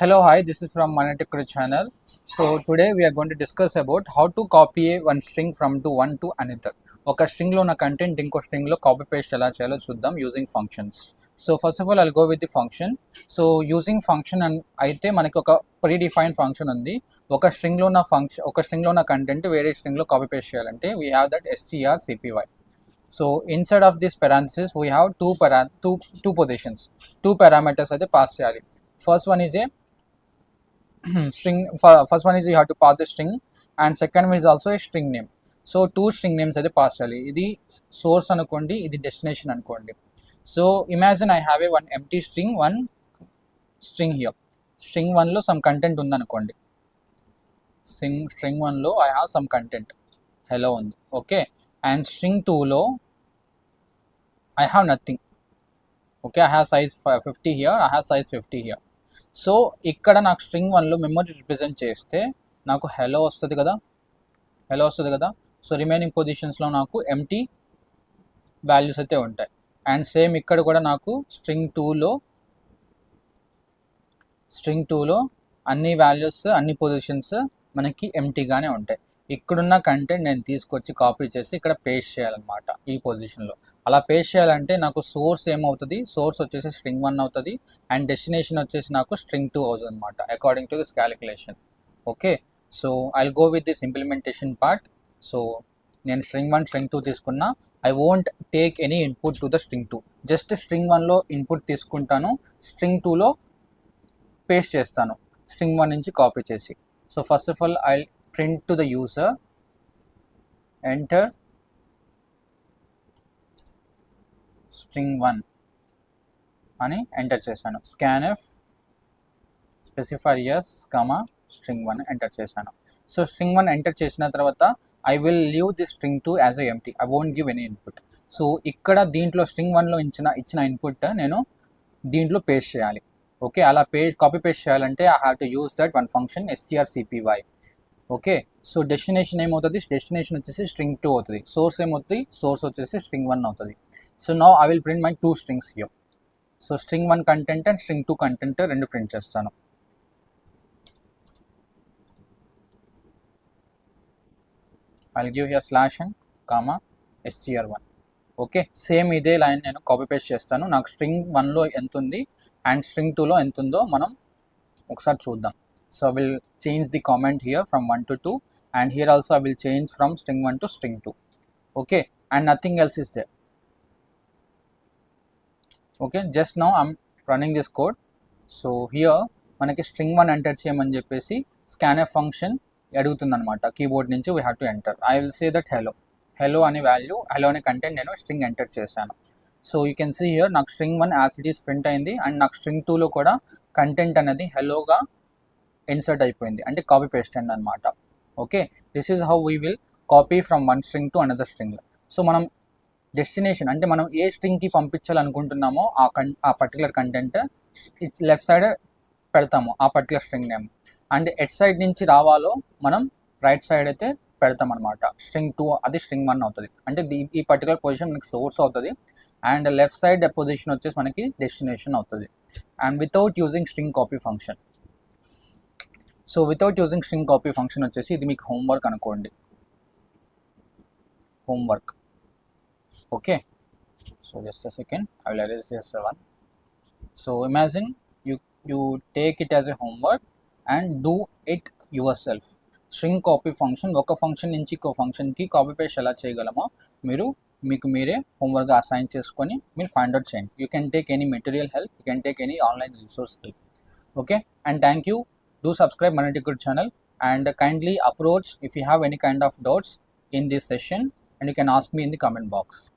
Hello, hi, this is from Manatikudu channel. So today we are going to discuss about how to copy one string from to one to another. ఒక string లో ఉన్న content ఇంకో string లో copy paste ఎలా చేయాలో చూద్దాం using functions. So first of all I'll go with the function. So using function అయితే మనకి ఒక ప్రీ డిఫైన్డ్ ఫంక్షన్ ఉంది. ఒక string లో ఉన్న కంటెంట్ వేరే string లో కాపీ పేస్ట్ చేయాలంటే we have that strcpy. So inside of this parenthesis we have two positions, two parameters అయితే పాస్ చేయాలి. First one is a string. First one is you have to pass the string, and second one is also a string name. So two string names అయితే pass చేయాలి. ఇది source అనుకోండి, ఇది destination అనుకోండి. So imagine I have a one empty string, one string here. String వన్లో some content ఉందనుకోండి. String వన్లో I have some content hello ఉంది, ఓకే. అండ్ స్ట్రింగ్ టూలో I have nothing, okay. I have size 50 here, I have size 50 here. So ఇక్కడ నాకు string వన్లో memory represent చేస్తే నాకు హెలో వస్తుంది కదా. సో రిమైనింగ్ పొజిషన్స్లో నాకు ఎంటీ వాల్యూస్ అయితే ఉంటాయి. అండ్ సేమ్ ఇక్కడ కూడా నాకు స్ట్రింగ్ టూలో అన్ని వాల్యూస్, అన్ని పొజిషన్స్ మనకి ఎంటీగానే ఉంటాయి. ఇక్కడున్న కంటెంట్ నేను తీసుకొచ్చి కాపీ చేసి ఇక్కడ పేస్ట్ చేయాలన్నమాట ఈ పొజిషన్లో. అలా పేస్ట్ చేయాలంటే నాకు సోర్స్ ఏమవుతుంది, సోర్స్ వచ్చేసి స్ట్రింగ్ 1 అవుతుంది, అండ్ డెస్టినేషన్ వచ్చేసి నాకు స్ట్రింగ్ 2 అవుతుంది అనమాట according to this calculation, okay. So I'll go with this implementation part. So నేను స్ట్రింగ్ 1 స్ట్రింగ్ 2 తీసుకున్నా. I won't take any input to the string 2, just string 1లో ఇన్పుట్ తీసుకుంటాను, స్ట్రింగ్ 2లో పేస్ట్ చేస్తాను స్ట్రింగ్ 1 నుంచి కాపీ చేసి. So first of all I print to the user, enter string 1 అని enter చేశాను. scanf specifier yes, string 1 enter చేశాను. So string 1 enter చేసిన తర్వాత I will leave this string 2 as a empty. I won't give any input. So ఇక్కడ దీంట్లో string 1లో ఇచ్చిన input నేను దీంట్లో పేస్ట్ చేయాలి, ఓకే. అలా కాపీ పేస్ట్ చేయాలంటే I have to use that one function strcpy, okay. So destination ఏమవుతుంది, destination వచ్చేసి స్ట్రింగ్ 2 అవుతుంది. సోర్స్ ఏమవుతుంది, సోర్స్ వచ్చేసి స్ట్రింగ్ 1 అవుతుంది. So now I will print my two strings here. So string 1 content and string 2 content రెండు print చేస్తాను. I'll give here slash and str1, okay. Same ఇదే line నేను కాపీ పేస్ట్ చేస్తాను. నాకు స్ట్రింగ్ 1లో ఎంత ఉంది అండ్ స్ట్రింగ్ 2లో ఎంత ఉందో మనం ఒకసారి చూద్దాం. So I will change the comment here from 1 to 2, and here also I will change from string 1 to string 2, okay, and nothing else is there, okay. Just now I'm running this code. So here మనకి string 1 enter చేయమని చెప్పేసి scanf function అడుగుతుంది అనమాట. Keyboard నుంచి we have to enter. I will say that hello అనే value, hello అనే content నేను string enter చేశాను. So you can see here నాకు string 1 as it is print అయింది, అండ్ నాకు string 2లో కూడా కంటెంట్ అనేది హెలోగా ఇన్సర్ట్ అయిపోయింది, అంటే కాపీ పేస్ట్ అయింది అనమాట, okay. This is how we will copy from one string to another string. So మనం డెస్టినేషన్ అంటే మనం ఏ స్ట్రింగ్కి పంపించాలనుకుంటున్నామో ఆ పర్టికులర్ కంటెంట్ లెఫ్ట్ సైడ్ పెడతాము, ఆ particular string name. And at side నుంచి రావాలో మనం రైట్ సైడ్ అయితే పెడతాం అనమాట. స్ట్రింగ్ 2 అది స్ట్రింగ్ 1 అవుతుంది, అంటే ఈ పర్టికులర్ పొజిషన్ మనకి సోర్స్ అవుతుంది, అండ్ లెఫ్ట్ సైడ్ పొజిషన్ వచ్చేసి మనకి డెస్టినేషన్ అవుతుంది. And without using string copy function. So without using string copy function వచ్చేసి ఇది మీకు హోంవర్క్ అనుకోండి, homework, okay. So just a second, I will arrange this one. So imagine you take it as a homework and do it your self. String copy function, ఒక function నుంచి ఇంకో ఫంక్షన్కి copy paste ఎలా చేయగలమో మీకు మీరే హోంవర్క్గా assign చేసుకొని మీరు ఫైండ్ అవుట్ చేయండి. You can take any material help, you can take any online resource help, okay. And thank you. Do subscribe Manatikudu channel, and kindly approach if you have any kind of doubts in this session, and you can ask me in the comment box.